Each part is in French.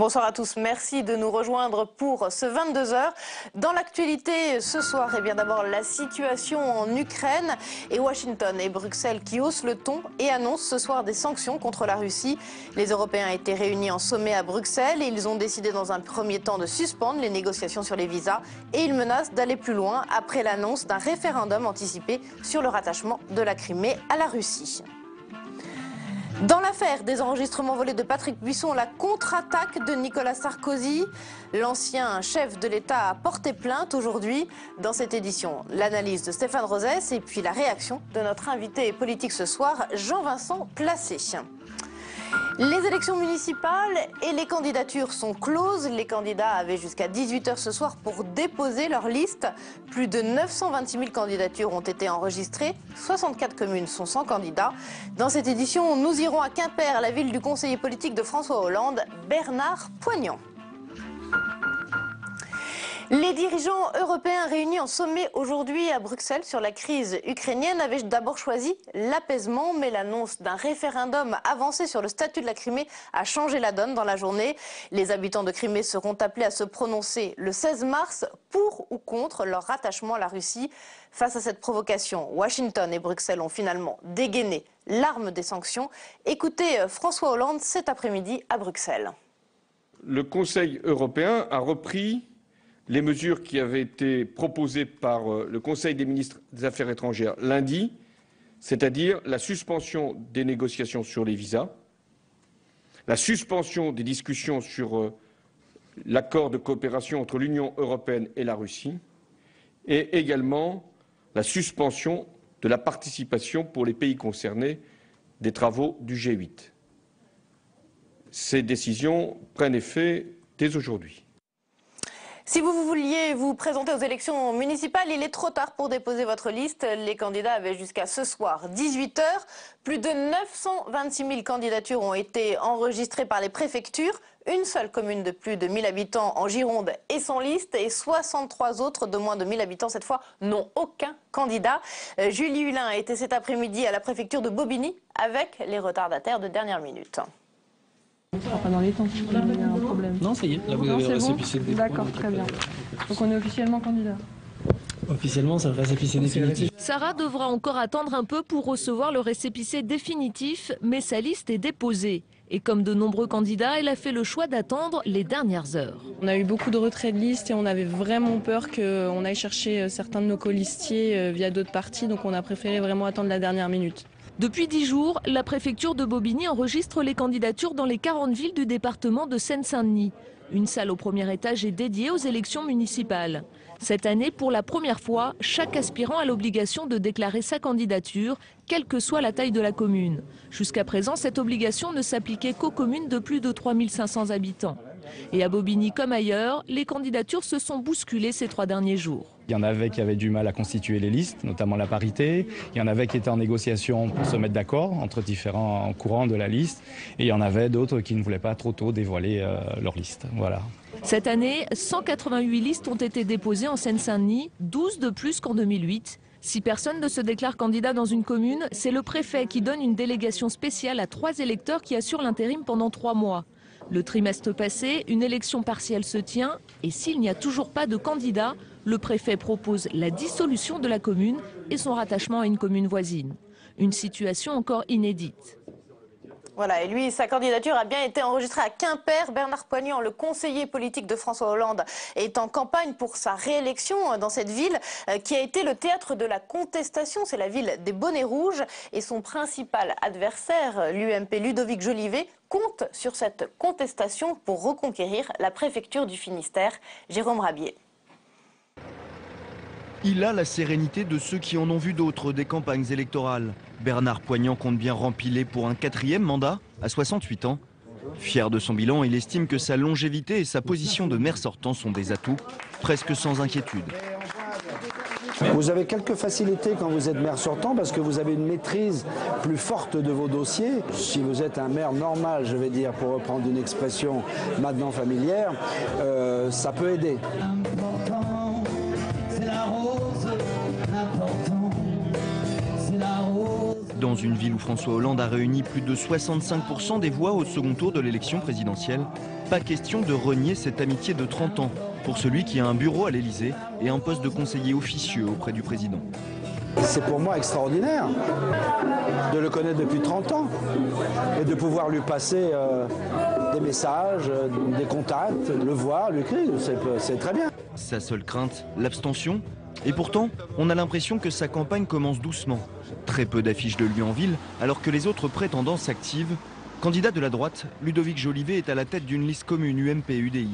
Bonsoir à tous, merci de nous rejoindre pour ce 22h. Dans l'actualité ce soir, et bien d'abord la situation en Ukraine et Washington et Bruxelles qui haussent le ton et annoncent ce soir des sanctions contre la Russie. Les Européens étaient réunis en sommet à Bruxelles et ils ont décidé dans un premier temps de suspendre les négociations sur les visas et ils menacent d'aller plus loin après l'annonce d'un référendum anticipé sur le rattachement de la Crimée à la Russie. Dans l'affaire des enregistrements volés de Patrick Buisson, la contre-attaque de Nicolas Sarkozy, l'ancien chef de l'État a porté plainte aujourd'hui. Dans cette édition, l'analyse de Stéphane Rosès et puis la réaction de notre invité politique ce soir, Jean-Vincent Placé. Les élections municipales et les candidatures sont closes. Les candidats avaient jusqu'à 18h ce soir pour déposer leur liste. Plus de 926 000 candidatures ont été enregistrées. 64 communes sont sans candidat. Dans cette édition, nous irons à Quimper, la ville du conseiller politique de François Hollande, Bernard Poignant. Les dirigeants européens réunis en sommet aujourd'hui à Bruxelles sur la crise ukrainienne avaient d'abord choisi l'apaisement, mais l'annonce d'un référendum avancé sur le statut de la Crimée a changé la donne dans la journée. Les habitants de Crimée seront appelés à se prononcer le 16 mars pour ou contre leur rattachement à la Russie. Face à cette provocation, Washington et Bruxelles ont finalement dégainé l'arme des sanctions. Écoutez François Hollande cet après-midi à Bruxelles. Le Conseil européen a repris les mesures qui avaient été proposées par le Conseil des ministres des Affaires étrangères lundi, c'est-à-dire la suspension des négociations sur les visas, la suspension des discussions sur l'accord de coopération entre l'Union européenne et la Russie, et également la suspension de la participation pour les pays concernés des travaux du G8. Ces décisions prennent effet dès aujourd'hui. Si vous vouliez vous présenter aux élections municipales, il est trop tard pour déposer votre liste. Les candidats avaient jusqu'à ce soir 18h. Plus de 926 000 candidatures ont été enregistrées par les préfectures. Une seule commune de plus de 1000 habitants en Gironde est sans liste et 63 autres de moins de 1000 habitants cette fois n'ont aucun candidat. Julie Hulin était cet après-midi à la préfecture de Bobigny avec les retardataires de dernière minute. Pas dans les temps, il y a un problème. Non, ça y est, là vous avez récépissé le dépôt. D'accord, très bien. Donc on est officiellement candidat. Officiellement, c'est le récépissé définitif. Sarah devra encore attendre un peu pour recevoir le récépissé définitif, mais sa liste est déposée. Et comme de nombreux candidats, elle a fait le choix d'attendre les dernières heures. On a eu beaucoup de retraits de liste et on avait vraiment peur qu'on aille chercher certains de nos colistiers via d'autres partis, donc on a préféré vraiment attendre la dernière minute. Depuis 10 jours, la préfecture de Bobigny enregistre les candidatures dans les 40 villes du département de Seine-Saint-Denis. Une salle au premier étage est dédiée aux élections municipales. Cette année, pour la première fois, chaque aspirant a l'obligation de déclarer sa candidature, quelle que soit la taille de la commune. Jusqu'à présent, cette obligation ne s'appliquait qu'aux communes de plus de 3500 habitants. Et à Bobigny comme ailleurs, les candidatures se sont bousculées ces 3 derniers jours. Il y en avait qui avaient du mal à constituer les listes, notamment la parité. Il y en avait qui étaient en négociation pour se mettre d'accord entre différents courants de la liste. Et il y en avait d'autres qui ne voulaient pas trop tôt dévoiler leur liste. Voilà. Cette année, 188 listes ont été déposées en Seine-Saint-Denis, 12 de plus qu'en 2008. Si personne ne se déclare candidat dans une commune, c'est le préfet qui donne une délégation spéciale à 3 électeurs qui assurent l'intérim pendant 3 mois. Le trimestre passé, une élection partielle se tient et s'il n'y a toujours pas de candidat, le préfet propose la dissolution de la commune et son rattachement à une commune voisine. Une situation encore inédite. Voilà, et lui, sa candidature a bien été enregistrée à Quimper. Bernard Poignant, le conseiller politique de François Hollande, est en campagne pour sa réélection dans cette ville qui a été le théâtre de la contestation. C'est la ville des bonnets rouges et son principal adversaire, l'UMP Ludovic Jolivet, compte sur cette contestation pour reconquérir la préfecture du Finistère. Jérôme Rabier. Il a la sérénité de ceux qui en ont vu d'autres des campagnes électorales. Bernard Poignant compte bien rempiler pour un 4e mandat à 68 ans. Fier de son bilan, il estime que sa longévité et sa position de maire sortant sont des atouts, presque sans inquiétude. Vous avez quelques facilités quand vous êtes maire sortant parce que vous avez une maîtrise plus forte de vos dossiers. Si vous êtes un maire normal, je vais dire, pour reprendre une expression maintenant familière, ça peut aider. Dans une ville où François Hollande a réuni plus de 65% des voix au second tour de l'élection présidentielle, Pas question de renier cette amitié de 30 ans pour celui qui a un bureau à l'Élysée et un poste de conseiller officieux auprès du président. C'est pour moi extraordinaire de le connaître depuis 30 ans et de pouvoir lui passer des messages, des contacts, le voir, lui écrire, c'est très bien. Sa seule crainte, l'abstention. Et pourtant, on a l'impression que sa campagne commence doucement. Très peu d'affiches de lui en ville, alors que les autres prétendants s'activent. Candidat de la droite, Ludovic Jolivet est à la tête d'une liste commune UMP-UDI.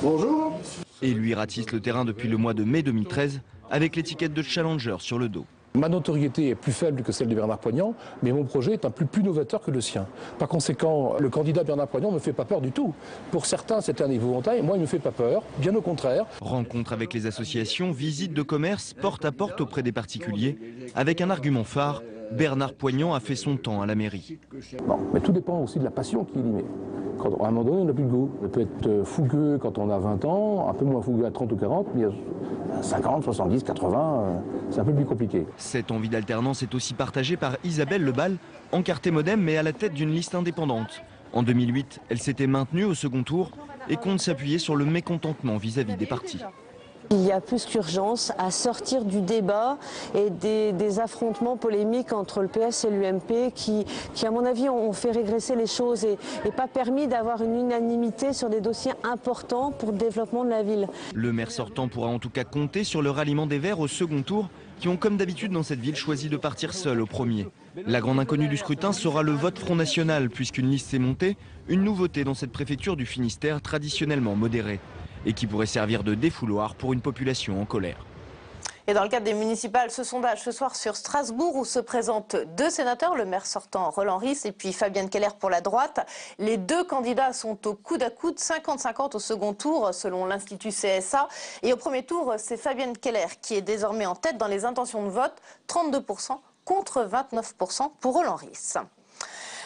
Bonjour. Et lui ratisse le terrain depuis le mois de mai 2013, avec l'étiquette de challenger sur le dos. Ma notoriété est plus faible que celle de Bernard Poignant, mais mon projet est un peu plus novateur que le sien. Par conséquent, le candidat Bernard Poignant ne me fait pas peur du tout. Pour certains, c'est un épouvantail, moi, il ne me fait pas peur, bien au contraire. Rencontre avec les associations, visite de commerce, porte à porte auprès des particuliers, avec un argument phare, Bernard Poignant a fait son temps à la mairie. Bon, mais tout dépend aussi de la passion qu'il y met. À un moment donné, on n'a plus de goût. On peut être fougueux quand on a 20 ans, un peu moins fougueux à 30 ou 40, mais à 50, 70, 80, c'est un peu plus compliqué. Cette envie d'alternance est aussi partagée par Isabelle Lebal, encartée Modem mais à la tête d'une liste indépendante. En 2008, elle s'était maintenue au second tour et compte s'appuyer sur le mécontentement vis-à-vis des partis. Il y a plus qu'urgence à sortir du débat et des affrontements polémiques entre le PS et l'UMP qui, à mon avis, ont fait régresser les choses et pas permis d'avoir une unanimité sur des dossiers importants pour le développement de la ville. Le maire sortant pourra en tout cas compter sur le ralliement des Verts au second tour, qui ont comme d'habitude dans cette ville choisi de partir seuls au premier. La grande inconnue du scrutin sera le vote Front National, puisqu'une liste s'est montée, une nouveauté dans cette préfecture du Finistère traditionnellement modérée, et qui pourrait servir de défouloir pour une population en colère. Et dans le cadre des municipales, ce sondage ce soir sur Strasbourg où se présentent deux sénateurs, le maire sortant Roland Ries et puis Fabienne Keller pour la droite. Les deux candidats sont au coude à coude, 50-50 au second tour selon l'Institut CSA. Et au premier tour, c'est Fabienne Keller qui est désormais en tête dans les intentions de vote, 32% contre 29% pour Roland Ries.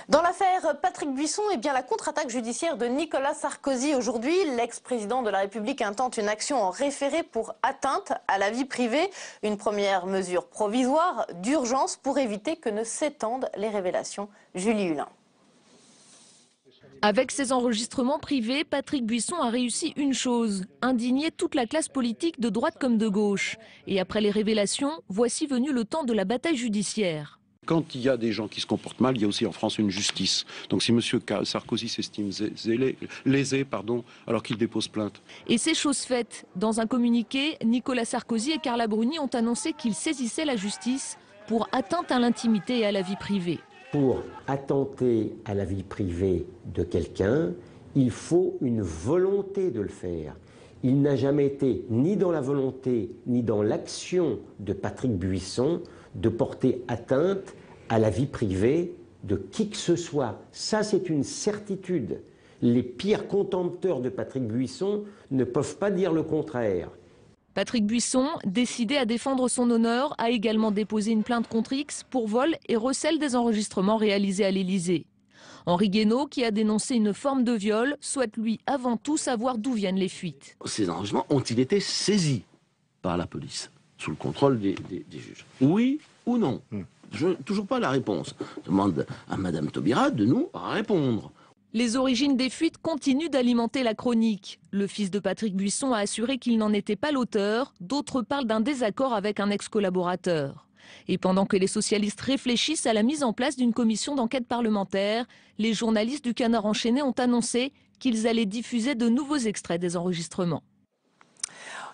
Dans l'affaire Patrick Buisson, eh bien, la contre-attaque judiciaire de Nicolas Sarkozy aujourd'hui, l'ex-président de la République intente une action en référé pour atteinte à la vie privée. Une première mesure provisoire d'urgence pour éviter que ne s'étendent les révélations. Julie Hulin. Avec ses enregistrements privés, Patrick Buisson a réussi une chose, indigner toute la classe politique de droite comme de gauche. Et après les révélations, voici venu le temps de la bataille judiciaire. Quand il y a des gens qui se comportent mal, il y a aussi en France une justice. Donc si M. Sarkozy s'estime lésé, alors qu'il dépose plainte. Et c'est chose faite. Dans un communiqué, Nicolas Sarkozy et Carla Bruni ont annoncé qu'ils saisissaient la justice pour atteinte à l'intimité et à la vie privée. Pour attenter à la vie privée de quelqu'un, il faut une volonté de le faire. Il n'a jamais été ni dans la volonté ni dans l'action de Patrick Buisson de porter atteinte à la vie privée de qui que ce soit. Ça, c'est une certitude. Les pires contempteurs de Patrick Buisson ne peuvent pas dire le contraire. Patrick Buisson, décidé à défendre son honneur, a également déposé une plainte contre X pour vol et recel des enregistrements réalisés à l'Élysée. Henri Guénaud, qui a dénoncé une forme de viol, souhaite lui avant tout savoir d'où viennent les fuites. Ces enregistrements ont-ils été saisis par la police sous le contrôle des juges? Oui ou non? Toujours pas la réponse. Je demande à Madame Taubira de nous répondre. Les origines des fuites continuent d'alimenter la chronique. Le fils de Patrick Buisson a assuré qu'il n'en était pas l'auteur. D'autres parlent d'un désaccord avec un ex-collaborateur. Et pendant que les socialistes réfléchissent à la mise en place d'une commission d'enquête parlementaire, les journalistes du Canard enchaîné ont annoncé qu'ils allaient diffuser de nouveaux extraits des enregistrements.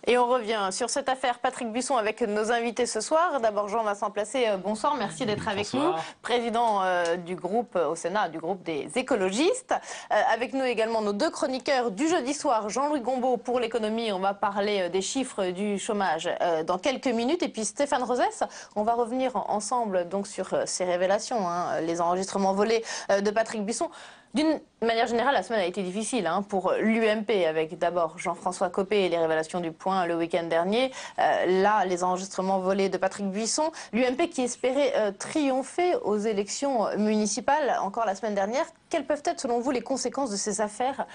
Et on revient sur cette affaire Patrick Buisson avec nos invités ce soir. D'abord Jean-Vincent Placé, bonsoir, merci d'être avec nous. Président du groupe au Sénat, du groupe des écologistes. Avec nous également nos deux chroniqueurs du jeudi soir, Jean-Louis Gombaud pour l'économie. On va parler des chiffres du chômage dans quelques minutes. Et puis Stéphane Rosès, on va revenir ensemble donc sur ces révélations, les enregistrements volés de Patrick Buisson. D'une manière générale, la semaine a été difficile pour l'UMP, avec d'abord Jean-François Copé et les révélations du Point le week-end dernier. Là, les enregistrements volés de Patrick Buisson. L'UMP qui espérait triompher aux élections municipales encore la semaine dernière. Quelles peuvent être, selon vous, les conséquences de ces affaires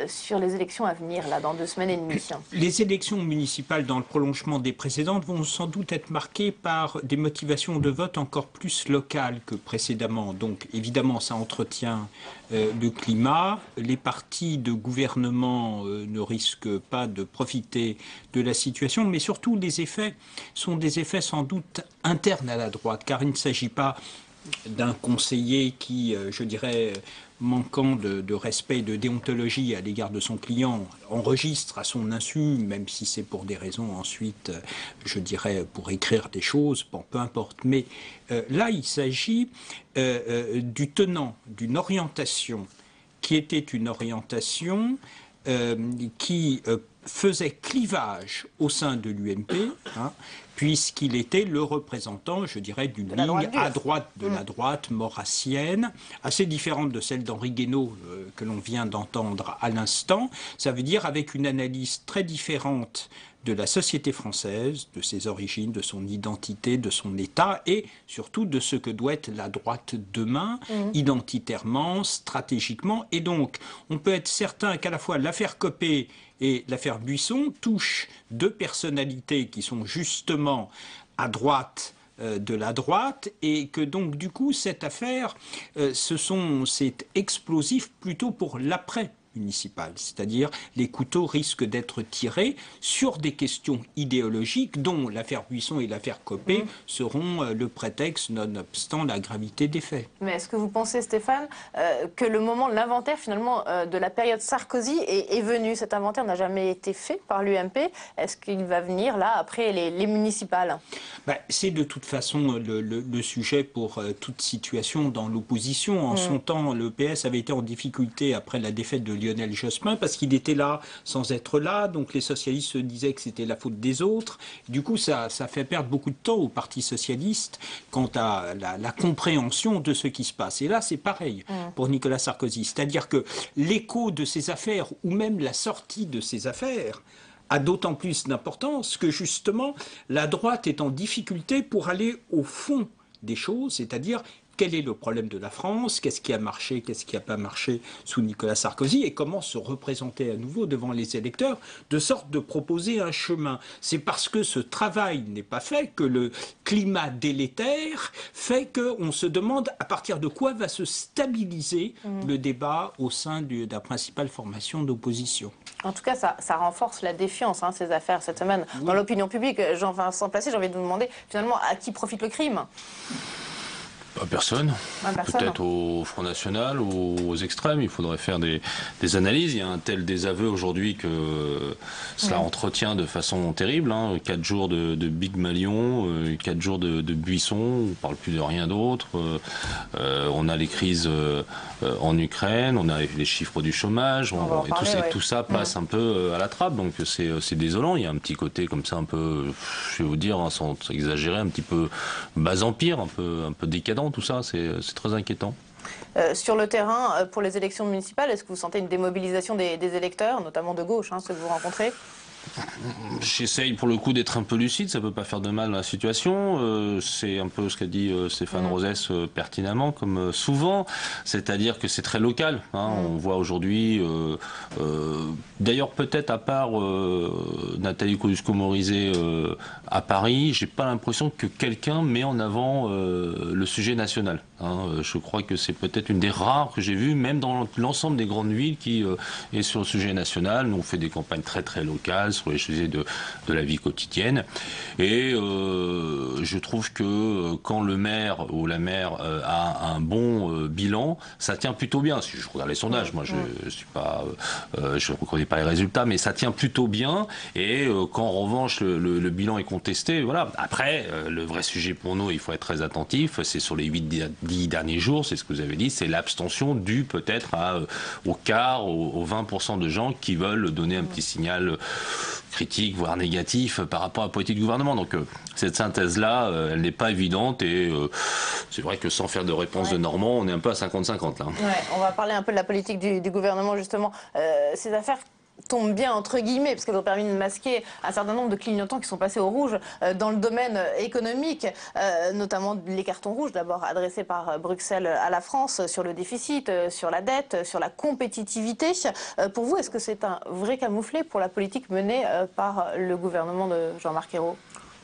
sur les élections à venir, là, dans 2 semaines et demie? Les élections municipales, dans le prolongement des précédentes, vont sans doute être marquées par des motivations de vote encore plus locales que précédemment. Donc, évidemment, ça entretient le climat. Les partis de gouvernement ne risquent pas de profiter de la situation, mais surtout les effets sont des effets sans doute internes à la droite, car il ne s'agit pas d'un conseiller qui, je dirais, manquant de respect et de déontologie à l'égard de son client, enregistre à son insu, même si c'est pour des raisons ensuite, je dirais, pour écrire des choses, bon, peu importe. Mais là, il s'agit du tenant d'une orientation qui était une orientation qui faisait clivage au sein de l'UMP, hein, puisqu'il était le représentant, je dirais, d'une ligne à droite de la droite maurassienne, assez différente de celle d'Henri Guénaud que l'on vient d'entendre à l'instant. Ça veut dire avec une analyse très différente de la société française, de ses origines, de son identité, de son État et surtout de ce que doit être la droite demain, identitairement, stratégiquement. Et donc, on peut être certain qu'à la fois l'affaire Copé et l'affaire Buisson touchent deux personnalités qui sont justement à droite de la droite et que donc du coup cette affaire, c'est explosif plutôt pour l'après municipal, c'est-à-dire les couteaux risquent d'être tirés sur des questions idéologiques dont l'affaire Buisson et l'affaire Copé seront le prétexte nonobstant la gravité des faits. Mais est-ce que vous pensez, Stéphane, que le moment de l'inventaire finalement de la période Sarkozy est venu? Cet inventaire n'a jamais été fait par l'UMP. Est-ce qu'il va venir là après les municipales? C'est de toute façon le sujet pour toute situation dans l'opposition. En son temps, le PS avait été en difficulté après la défaite de Lionel Jospin parce qu'il était là sans être là, donc les socialistes se disaient que c'était la faute des autres. Du coup, ça fait perdre beaucoup de temps au Parti socialiste quant à la compréhension de ce qui se passe. Et là, c'est pareil pour Nicolas Sarkozy. C'est-à-dire que l'écho de ces affaires, ou même la sortie de ces affaires, a d'autant plus d'importance que justement, la droite est en difficulté pour aller au fond des choses, c'est-à-dire quel est le problème de la France, qu'est-ce qui a marché, qu'est-ce qui n'a pas marché sous Nicolas Sarkozy et comment se représenter à nouveau devant les électeurs, de sorte de proposer un chemin. C'est parce que ce travail n'est pas fait que le climat délétère fait qu'on se demande à partir de quoi va se stabiliser le débat au sein de la principale formation d'opposition. En tout cas, ça renforce la défiance, ces affaires, cette semaine, dans l'opinion publique. Jean-Vincent Placé, j'ai envie de vous demander, finalement, à qui profite le crime ? Personne. Peut-être au Front National ou aux extrêmes. Il faudrait faire des analyses. Il y a un tel désaveu aujourd'hui que cela entretient de façon terrible. 4 jours de Big Malion, 4 jours de Buisson, on ne parle plus de rien d'autre. On a les crises en Ukraine, on a les chiffres du chômage. Tout ça passe un peu à la trappe. Donc c'est désolant. Il y a un petit côté comme ça un peu, je vais vous dire, sans exagérer, un petit peu bas empire, un peu décadent. Tout ça, c'est très inquiétant. Sur le terrain, pour les élections municipales, est-ce que vous sentez une démobilisation des électeurs, notamment de gauche, ceux que vous rencontrez ? J'essaye pour le coup d'être un peu lucide, ça peut pas faire de mal dans la situation. C'est un peu ce qu'a dit Stéphane Rosès pertinemment, comme souvent, c'est-à-dire que c'est très local. On voit aujourd'hui, d'ailleurs peut-être à part Nathalie Kosciusko-Morizet à Paris, j'ai pas l'impression que quelqu'un met en avant le sujet national. Je crois que c'est peut-être une des rares que j'ai vues, même dans l'ensemble des grandes villes, qui est sur le sujet national. Nous, on fait des campagnes très très locales sur les sujets de la vie quotidienne. Et je trouve que quand le maire ou la maire a un bon bilan, ça tient plutôt bien. Si je regarde les sondages, moi je ne connais pas les résultats, mais ça tient plutôt bien. Et quand en revanche le bilan est contesté, voilà. Après, le vrai sujet pour nous, il faut être très attentif, c'est sur les 10 derniers jours, c'est ce que vous avez dit, c'est l'abstention due peut-être au quart, aux 20% de gens qui veulent donner un petit signal critique, voire négatif par rapport à la politique du gouvernement. Donc cette synthèse-là, elle n'est pas évidente et c'est vrai que sans faire de réponse de Normand, on est un peu à 50-50 là. On va parler un peu de la politique du gouvernement justement. Ces affaires tombent bien entre guillemets parce qu'elles ont permis de masquer un certain nombre de clignotants qui sont passés au rouge dans le domaine économique, notamment les cartons rouges d'abord adressés par Bruxelles à la France sur le déficit, sur la dette, sur la compétitivité. Pour vous, est-ce que c'est un vrai camouflet pour la politique menée par le gouvernement de Jean-Marc Ayrault ?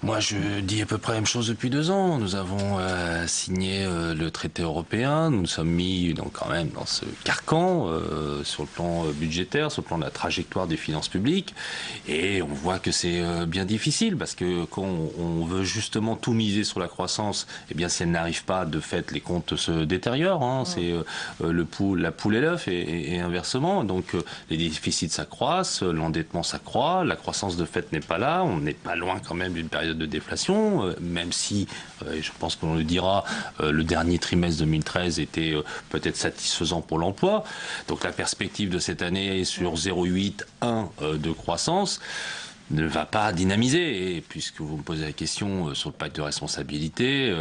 Moi, je dis à peu près la même chose depuis 2 ans. Nous avons signé le traité européen. Nous nous sommes mis donc quand même dans ce carcan sur le plan budgétaire, sur le plan de la trajectoire des finances publiques. Et on voit que c'est bien difficile parce que quand on veut justement tout miser sur la croissance, eh bien, si elle n'arrive pas, de fait, les comptes se détériorent. Hein. C'est la poule et l'œuf et inversement. Donc, les déficits s'accroissent, l'endettement s'accroît, la croissance de fait n'est pas là. On n'est pas loin quand même d'une période de déflation, même si, je pense qu'on le dira, le dernier trimestre 2013 était peut-être satisfaisant pour l'emploi. Donc la perspective de cette année sur 0,8-1 de croissance ne va pas dynamiser. Et puisque vous me posez la question sur le pacte de responsabilité,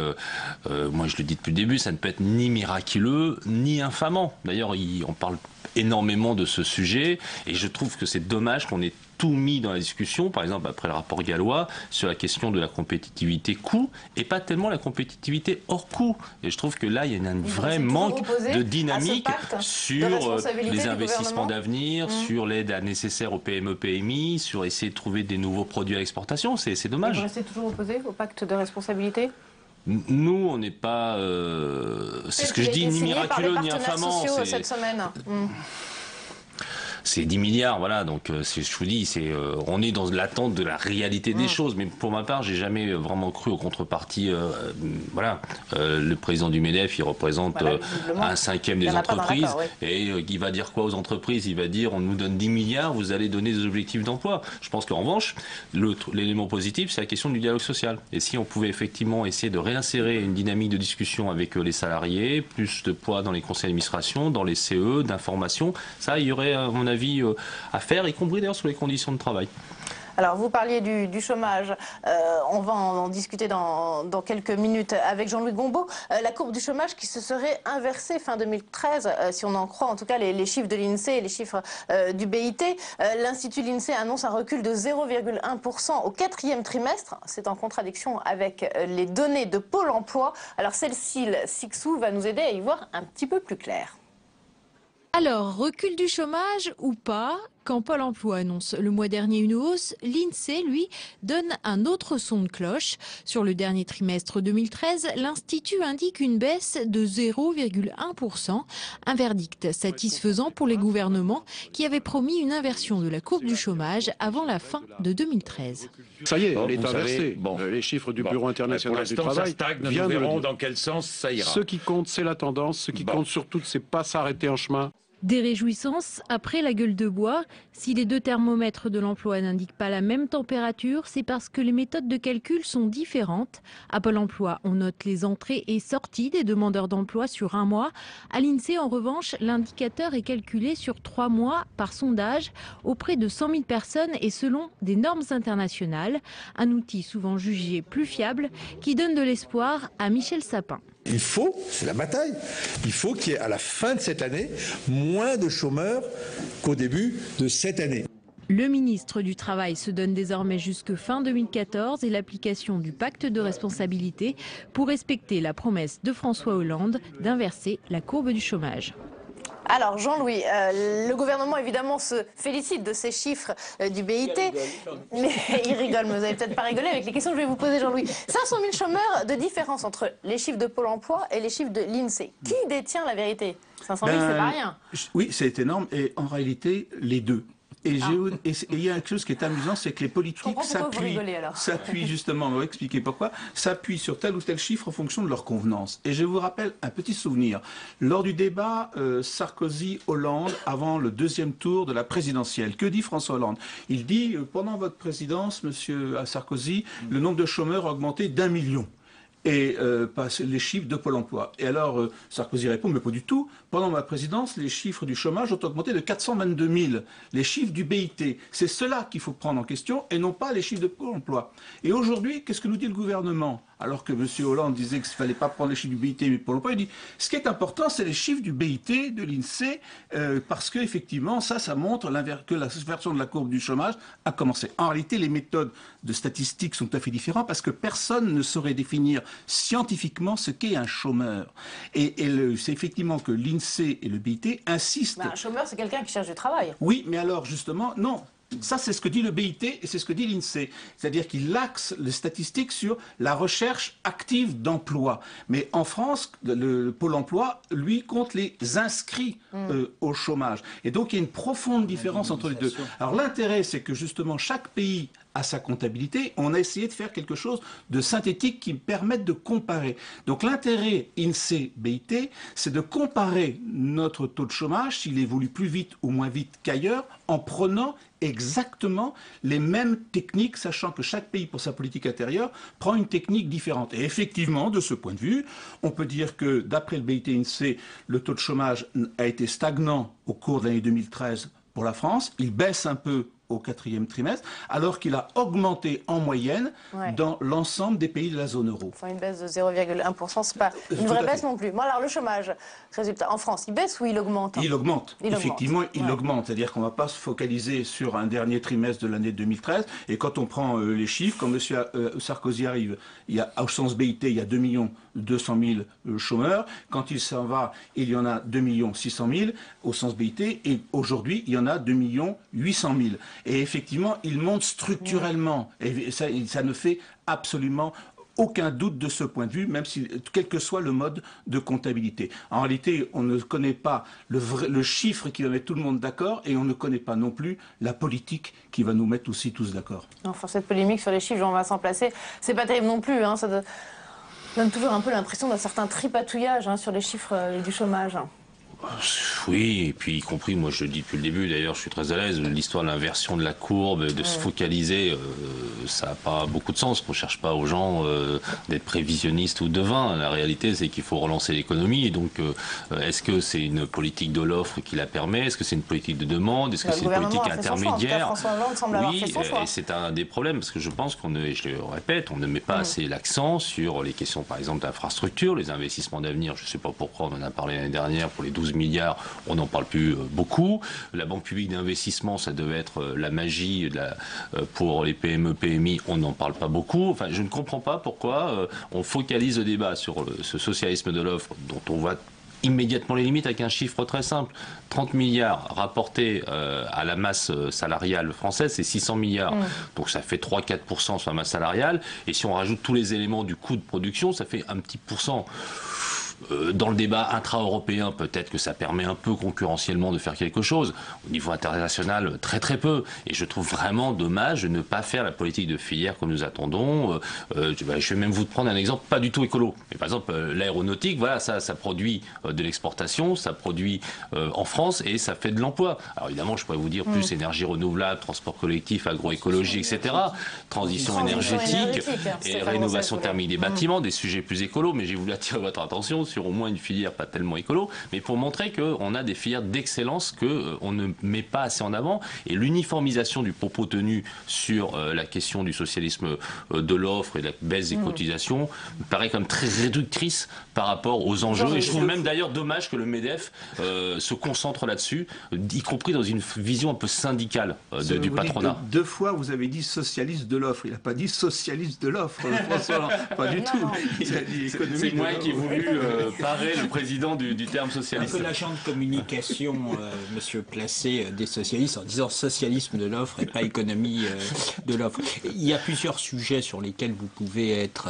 moi je le dis depuis le début, ça ne peut être ni miraculeux ni infamant. D'ailleurs, on parle énormément de ce sujet et je trouve que c'est dommage qu'on ait tout mis dans la discussion, par exemple après le rapport Gallois, sur la question de la compétitivité coût et pas tellement la compétitivité hors coût. Et je trouve que là, il y a un vrai manque de dynamique sur les investissements d'avenir, sur l'aide nécessaire aux PME-PMI, sur essayer de trouver des nouveaux produits à l'exportation. C'est dommage. Vous restez toujours opposé au pacte de responsabilité ? Nous, on n'est pas, c'est ce que je dis, ni miraculeux ni infamant. Cette semaine. C'est 10 milliards, voilà, donc je vous dis, on est dans l'attente de la réalité des choses, mais pour ma part, j'ai jamais vraiment cru aux contreparties. Voilà, le président du MEDEF, il représente un 5e des entreprises, et il va dire quoi aux entreprises? Il va dire, on nous donne 10 milliards, vous allez donner des objectifs d'emploi. Je pense qu'en revanche, l'élément positif, c'est la question du dialogue social. Et si on pouvait effectivement essayer de réinsérer une dynamique de discussion avec les salariés, plus de poids dans les conseils d'administration, dans les CE, d'information, ça, il y aurait, à mon avis, à faire, y compris d'ailleurs sur les conditions de travail. Alors, vous parliez du chômage. On va en discuter dans quelques minutes avec Jean-Louis Gombault. La courbe du chômage qui se serait inversée fin 2013, si on en croit en tout cas les chiffres de l'INSEE et les chiffres du BIT. L'Institut de l'INSEE annonce un recul de 0,1% au 4e trimestre. C'est en contradiction avec les données de Pôle emploi. Alors, Cécile Sixou va nous aider à y voir un petit peu plus clair. Alors, recul du chômage ou pas? Quand Pôle emploi annonce le mois dernier une hausse, l'INSEE, lui, donne un autre son de cloche. Sur le dernier trimestre 2013, l'Institut indique une baisse de 0,1%, un verdict satisfaisant pour les gouvernements qui avaient promis une inversion de la courbe du chômage avant la fin de 2013. Ça y est, elle est inversée. Les chiffres du Bureau international du travail viennent de le dire. Dans quel sens ça ira. Ce qui compte, c'est la tendance. Ce qui compte surtout, c'est pas s'arrêter en chemin. Des réjouissances après la gueule de bois. Si les deux thermomètres de l'emploi n'indiquent pas la même température, c'est parce que les méthodes de calcul sont différentes. À Pôle emploi, on note les entrées et sorties des demandeurs d'emploi sur un mois. À l'INSEE, en revanche, l'indicateur est calculé sur 3 mois par sondage auprès de 100 000 personnes et selon des normes internationales. Un outil souvent jugé plus fiable qui donne de l'espoir à Michel Sapin. Il faut, c'est la bataille, il faut qu'il y ait à la fin de cette année moins de chômeurs qu'au début de cette année. Le ministre du Travail se donne désormais jusque fin 2014 et l'application du pacte de responsabilité pour respecter la promesse de François Hollande d'inverser la courbe du chômage. Alors Jean-Louis, le gouvernement évidemment se félicite de ces chiffres du BIT, mais il rigole, mais vous n'allez peut-être pas rigoler avec les questions que je vais vous poser Jean-Louis. 500 000 chômeurs de différence entre les chiffres de Pôle emploi et les chiffres de l'INSEE. Qui détient la vérité? 500 000, c'est pas rien. Oui, c'est énorme, et en réalité, les deux. Et il y a quelque chose qui est amusant, c'est que les politiques s'appuient justement, on va expliquer pourquoi, s'appuient sur tel ou tel chiffre en fonction de leur convenance. Et je vous rappelle un petit souvenir. Lors du débat Sarkozy-Hollande, avant le 2e tour de la présidentielle, que dit François Hollande? Il dit, pendant votre présidence, monsieur Sarkozy, le nombre de chômeurs a augmenté d'1 million. Et les chiffres de Pôle emploi. Et alors, Sarkozy répond, mais pas du tout. Pendant ma présidence, les chiffres du chômage ont augmenté de 422 000. Les chiffres du BIT, c'est cela qu'il faut prendre en question et non pas les chiffres de Pôle emploi. Et aujourd'hui, qu'est-ce que nous dit le gouvernement? Alors que M. Hollande disait qu'il ne fallait pas prendre les chiffres du BIT mais Pôle emploi, il dit, ce qui est important, c'est les chiffres du BIT, de l'INSEE, parce qu'effectivement, ça montre que l'inversion de la courbe du chômage a commencé. En réalité, les méthodes de statistiques sont tout à fait différentes parce que personne ne saurait définir scientifiquement ce qu'est un chômeur. Et c'est effectivement que l'INSEE et le BIT insistent. Un chômeur, c'est quelqu'un qui cherche du travail. Oui, mais alors justement, non. Ça, c'est ce que dit le BIT et c'est ce que dit l'INSEE. C'est-à-dire qu'il axe les statistiques sur la recherche active d'emploi. Mais en France, le Pôle emploi, lui, compte les inscrits au chômage. Et donc, il y a une profonde différence entre les deux. Alors, l'intérêt, c'est que justement, chaque pays à sa comptabilité, on a essayé de faire quelque chose de synthétique qui permette de comparer. Donc l'intérêt INSEE-BIT, c'est de comparer notre taux de chômage, s'il évolue plus vite ou moins vite qu'ailleurs, en prenant exactement les mêmes techniques, sachant que chaque pays, pour sa politique intérieure, prend une technique différente. Et effectivement, de ce point de vue, on peut dire que, d'après le BIT-INSEE, le taux de chômage a été stagnant au cours de l'année 2013 pour la France. Il baisse un peu au 4e trimestre, alors qu'il a augmenté en moyenne dans l'ensemble des pays de la zone euro. Enfin, une baisse de 0,1%, c'est pas une vraie baisse non plus. Bon, alors le chômage, résultat, en France, il baisse ou il augmente? Il augmente. Effectivement, il augmente. C'est-à-dire qu'on ne va pas se focaliser sur un dernier trimestre de l'année 2013. Et quand on prend les chiffres, quand M. Sarkozy arrive, il y a, au sens BIT, il y a 2 200 000 chômeurs. Quand il s'en va, il y en a 2 600 000 au sens BIT. Et aujourd'hui, il y en a 2 800 000. Et effectivement, il monte structurellement. Et ça ne fait absolument aucun doute de ce point de vue, même si, quel que soit le mode de comptabilité. En réalité, on ne connaît pas le chiffre qui va mettre tout le monde d'accord et on ne connaît pas non plus la politique qui va nous mettre aussi tous d'accord. Enfin, cette polémique sur les chiffres, Jean-Vincent Placé, c'est pas terrible non plus. Ça donne toujours un peu l'impression d'un certain tripatouillage sur les chiffres du chômage. Oui, et puis y compris, moi je le dis depuis le début, d'ailleurs je suis très à l'aise, l'histoire de l'inversion de la courbe, de se focaliser, ça n'a pas beaucoup de sens. On ne cherche pas aux gens d'être prévisionnistes ou devins. La réalité, c'est qu'il faut relancer l'économie. Et donc, est-ce que c'est une politique de l'offre qui la permet? Est-ce que c'est une politique de demande? Est-ce que c'est une politique intermédiaire? Oui, et c'est un des problèmes, parce que je pense qu'on ne, je le répète, on ne met pas assez l'accent sur les questions, par exemple, d'infrastructures, les investissements d'avenir. Je ne sais pas pourquoi, on en a parlé l'année dernière pour les 12 milliards, on n'en parle plus beaucoup. La Banque publique d'investissement, ça devait être la magie pour les PME, PMI, on n'en parle pas beaucoup. Enfin, je ne comprends pas pourquoi on focalise le débat sur ce socialisme de l'offre dont on voit immédiatement les limites avec un chiffre très simple. 30 milliards rapportés à la masse salariale française, c'est 600 milliards. Donc ça fait 3-4% sur la masse salariale. Et si on rajoute tous les éléments du coût de production, ça fait un petit pourcent. Dans le débat intra-européen, peut-être que ça permet un peu concurrentiellement de faire quelque chose. Au niveau international, très très peu. Et je trouve vraiment dommage de ne pas faire la politique de filière que nous attendons. Je vais même vous prendre un exemple pas du tout écolo. Mais par exemple, l'aéronautique, voilà, ça produit de l'exportation, ça produit en France et ça fait de l'emploi. Alors évidemment, je pourrais vous dire plus énergie renouvelable, transport collectif, agroécologie, etc. Transition énergétique et rénovation thermique des bâtiments, des sujets plus écolos. Mais j'ai voulu attirer votre attention sur au moins une filière pas tellement écolo, mais pour montrer qu'on a des filières d'excellence qu'on ne met pas assez en avant. Et l'uniformisation du propos tenu sur la question du socialisme de l'offre et de la baisse des cotisations me paraît comme très réductrice par rapport aux enjeux. Et je trouve même d'ailleurs dommage que le MEDEF se concentre là-dessus, y compris dans une vision un peu syndicale du patronat. Deux fois, vous avez dit socialiste de l'offre. Il n'a pas dit socialiste de l'offre, François. Pas du tout. C'est moi qui ai voulu parer le président du terme socialiste. Un peu l'agent de communication, monsieur Placé, des socialistes, en disant socialisme de l'offre et pas économie de l'offre. Il y a plusieurs sujets sur lesquels vous pouvez être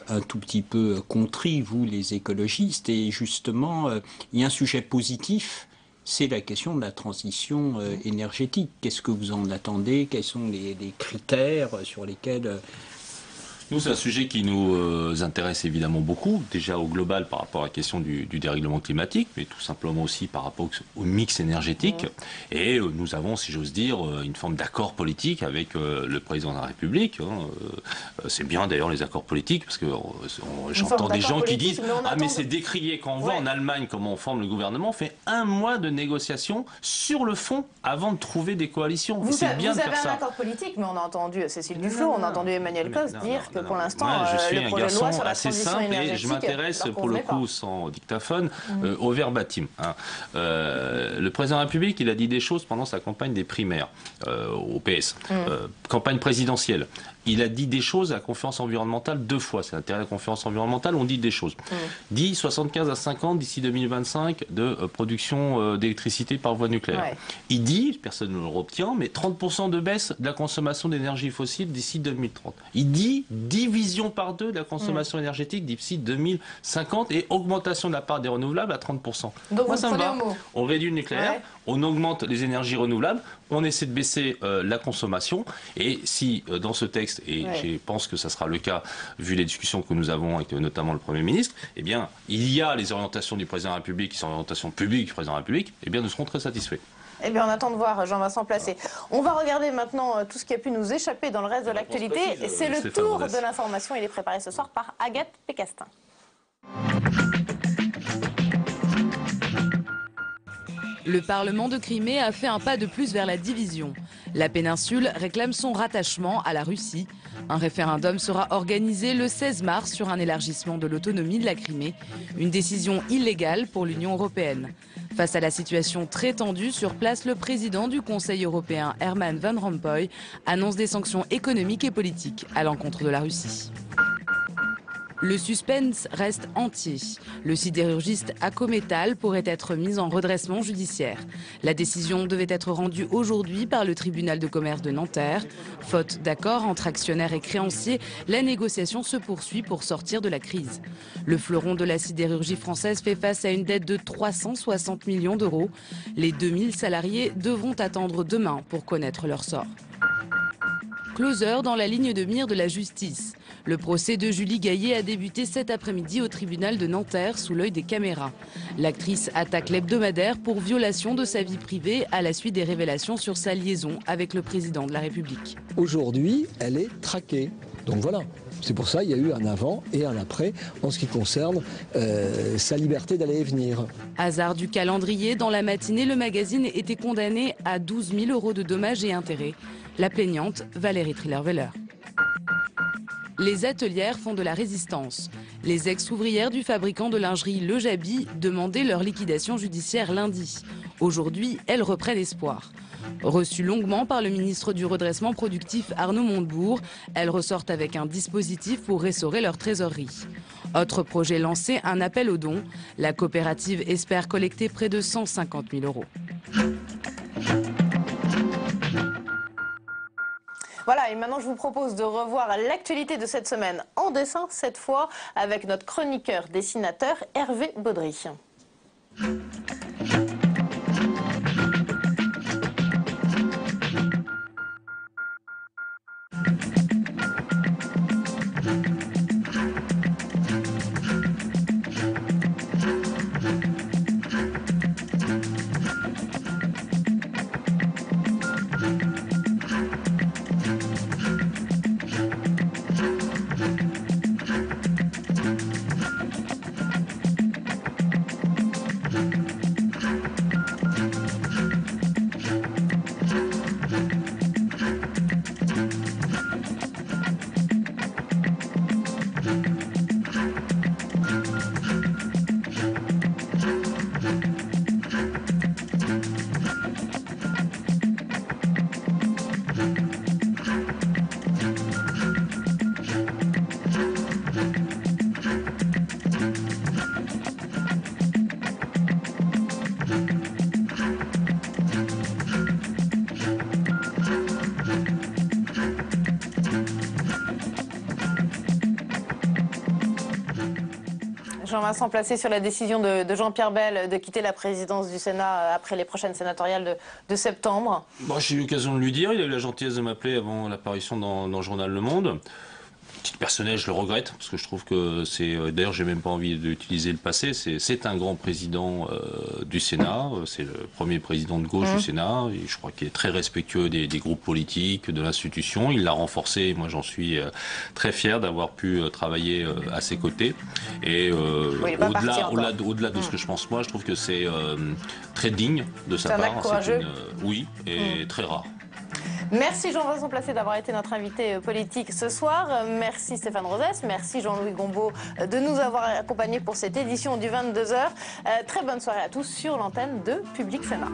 un tout petit peu contris, vous les écologistes, et justement, il y a un sujet positif. C'est la question de la transition énergétique. Qu'est-ce que vous en attendez? Quels sont les critères sur lesquels... Nous, c'est un sujet qui nous intéresse évidemment beaucoup, déjà au global par rapport à la question du dérèglement climatique, mais tout simplement aussi par rapport au mix énergétique. Et nous avons, si j'ose dire, une forme d'accord politique avec le président de la République. C'est bien d'ailleurs les accords politiques, parce que j'entends des gens qui disent « Ah mais c'est décrié, quand on voit en Allemagne comment on forme le gouvernement, on fait 1 mois de négociations sur le fond avant de trouver des coalitions. » C'est bien de faire ça. Vous avez un accord politique, mais on a entendu Cécile Duflot, on a entendu Emmanuel Cos dire que pour l'instant, je suis le un projet de loi garçon sur la assez transition simple énergétique, et je m'intéresse pour le coup, sans dictaphone, au verbatim. Le président de la République, il a dit des choses pendant sa campagne des primaires au PS. Campagne présidentielle. il a dit des choses à la conférence environnementale 2 fois. C'est l'intérêt de la conférence environnementale, on dit des choses. Dit 75 à 50 d'ici 2025 de production d'électricité par voie nucléaire. Ouais. Il dit, personne ne le retient, mais 30% de baisse de la consommation d'énergie fossile d'ici 2030. Il dit division par 2 de la consommation énergétique d'ici 2050 et augmentation de la part des renouvelables à 30%. Donc moi, ça me va. On réduit le nucléaire, on augmente les énergies renouvelables, on essaie de baisser la consommation. Et si dans ce texte, et je pense que ça sera le cas vu les discussions que nous avons avec notamment le Premier ministre, eh bien, il y a les orientations du Président de la République qui sont orientations publiques du Président de la République, eh bien, nous serons très satisfaits. Eh bien, on attend de voir Jean-Vincent Placé. On va regarder maintenant tout ce qui a pu nous échapper dans le reste de l'actualité. C'est le tour de l'information. Il est préparé ce soir par Agathe Pécastin. Le Parlement de Crimée a fait un pas de plus vers la division. La péninsule réclame son rattachement à la Russie. Un référendum sera organisé le 16 mars sur un élargissement de l'autonomie de la Crimée, une décision illégale pour l'Union européenne. Face à la situation très tendue sur place, le président du Conseil européen, Herman Van Rompuy, annonce des sanctions économiques et politiques à l'encontre de la Russie. Le suspense reste entier. Le sidérurgiste Akometal pourrait être mis en redressement judiciaire. La décision devait être rendue aujourd'hui par le tribunal de commerce de Nanterre. Faute d'accord entre actionnaires et créanciers, la négociation se poursuit pour sortir de la crise. Le fleuron de la sidérurgie française fait face à une dette de 360 millions d'euros. Les 2000 salariés devront attendre demain pour connaître leur sort. Closer dans la ligne de mire de la justice. Le procès de Julie Gaillet a débuté cet après-midi au tribunal de Nanterre sous l'œil des caméras. L'actrice attaque l'hebdomadaire pour violation de sa vie privée à la suite des révélations sur sa liaison avec le président de la République. Aujourd'hui, elle est traquée. Donc voilà. C'est pour ça qu'il y a eu un avant et un après en ce qui concerne sa liberté d'aller et venir. Hasard du calendrier, dans la matinée, le magazine était condamné à 12 000 € de dommages et intérêts. La plaignante, Valérie Triller-Veller. Les atelières font de la résistance. Les ex-ouvrières du fabricant de lingerie Le Jabi demandaient leur liquidation judiciaire lundi. Aujourd'hui, elles reprennent espoir. Reçues longuement par le ministre du redressement productif Arnaud Montebourg, elles ressortent avec un dispositif pour restaurer leur trésorerie. Autre projet lancé, un appel aux dons. La coopérative espère collecter près de 150 000 €. Voilà, et maintenant je vous propose de revoir l'actualité de cette semaine en dessin, cette fois avec notre chroniqueur dessinateur Hervé Baudry. Jean-Vincent Placé, sur la décision de Jean-Pierre Bel de quitter la présidence du Sénat après les prochaines sénatoriales de septembre. Bon, j'ai eu l'occasion de lui dire, il a eu la gentillesse de m'appeler avant l'apparition dans le journal Le Monde. Titre personnel, je le regrette, parce que je trouve que c'est... D'ailleurs, j'ai même pas envie d'utiliser le passé. C'est un grand président du Sénat. C'est le premier président de gauche du Sénat. Et je crois qu'il est très respectueux des groupes politiques, de l'institution. Il l'a renforcé. Moi, j'en suis très fier d'avoir pu travailler à ses côtés. Et au-delà de ce que je pense moi, je trouve que c'est très digne de sa part. Courageux. Oui, et très rare. Merci Jean-Vincent Placé d'avoir été notre invité politique ce soir. Merci Stéphane Rosès, merci Jean-Louis Gombaud de nous avoir accompagnés pour cette édition du 22h. Très bonne soirée à tous sur l'antenne de Public Sénat.